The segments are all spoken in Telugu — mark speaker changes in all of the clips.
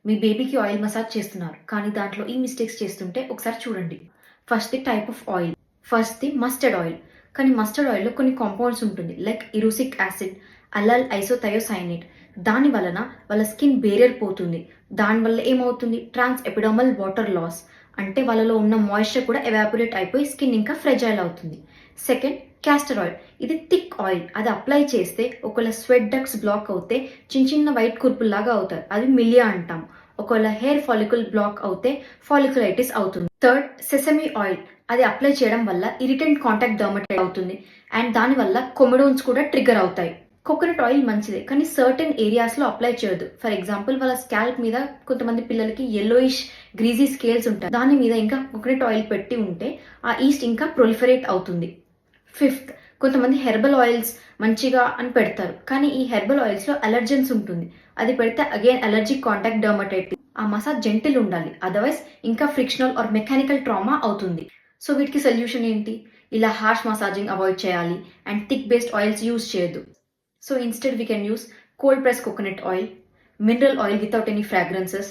Speaker 1: మీ బేబీకి ఆయిల్ మసాజ్ చేస్తున్నారు కానీ దాంట్లో ఈ మిస్టేక్స్ చేస్తుంటే ఒకసారి చూడండి. First the type of oil. First the mustard oil. కానీ మస్టర్డ్ ఆయిల్లో కొన్ని కాంపౌండ్స్ ఉంటుంది లైక్ ఇరుసిక్ యాసిడ్, అల్లల్ ఐసోథయోసైనేట్. దాని వలన వాళ్ళ స్కిన్ బేరియర్ పోతుంది. దానివల్ల ఏమవుతుంది, ట్రాన్స్ ఎపిడర్మల్ వాటర్ లాస్, అంటే వాళ్ళలో ఉన్న మాయిశ్చర్ కూడా ఎవాపరేట్ అయిపోయి స్కిన్ ఇంకా ఫ్రెజైల్ అవుతుంది. Second, castor oil. ఇది థిక్ ఆయిల్. అది అప్లై చేస్తే ఒకవేళ స్వెట్ డక్ట్స్ బ్లాక్ అవుతే చిన్న చిన్న వైట్ కుర్పుల్లాగా అవుతారు, అది మిలియా అంటాం. ఒకవేళ హెయిర్ ఫాలికల్ బ్లాక్ అవుతే ఫాలికులైటిస్ అవుతుంది. Third, sesame oil. అది అప్లై చేయడం వల్ల ఇరిటెంట్ కాంటాక్ట్ డర్మటైటిస్ అవుతుంది అండ్ దానివల్ల కొమెడోన్స్ కూడా ట్రిగ్గర్ అవుతాయి. కోకోనట్ ఆయిల్ మంచిదే కానీ సర్టెన్ ఏరియాస్లో అప్లై చేయొద్దు. ఫర్ ఎగ్జాంపుల్ వాళ్ళ స్కాల్ప్ మీద కొంతమంది పిల్లలకి yellowish గ్రీజీ స్కేల్స్ ఉంటాయి, దాని మీద ఇంకా కోకోనట్ ఆయిల్ పెట్టి ఉంటే ఆ ఈస్ట్ ఇంకా ప్రొలిఫరేట్ అవుతుంది. ఫిఫ్త్, కొంతమంది హెర్బల్ ఆయిల్స్ మంచిగా అని పెడతారు కానీ ఈ హెర్బల్ ఆయిల్స్లో అలర్జెన్స్ ఉంటుంది. అది పెడితే అగైన్ అలర్జిక్ కాంటాక్ట్ డర్మటైటిస్. ఆ మసాజ్ జెంటిల్ ఉండాలి, అదర్వైజ్ ఇంకా ఫ్రిక్షనల్ ఆర్ మెకానికల్ ట్రామా అవుతుంది. సో వీటికి సొల్యూషన్ ఏంటి? ఇలా హార్ష్ మసాజింగ్ అవాయిడ్ చేయాలి and thick based oils use చేయొద్దు. So instead we can use cold pressed coconut oil, mineral oil without any fragrances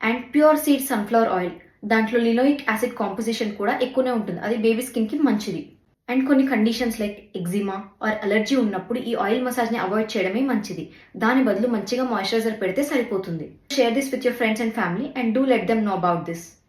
Speaker 1: and pure seed sunflower oil. దాంట్లో లినోయిక్ యాసిడ్ కాంపోజిషన్ కూడా ఎక్కువనే ఉంటుంది, అది బేబీ స్కిన్ కి మంచిది. అండ్ కొన్ని conditions like eczema or allergy ఉన్నప్పుడు ఈ ఆయిల్ మసాజ్ ని అవాయిడ్ చేయడమే మంచిది. దాని బదులు మంచిగా మాయిశ్చరైజర్ పెడితే సరిపోతుంది. Share this with your friends and family and do let them know about this.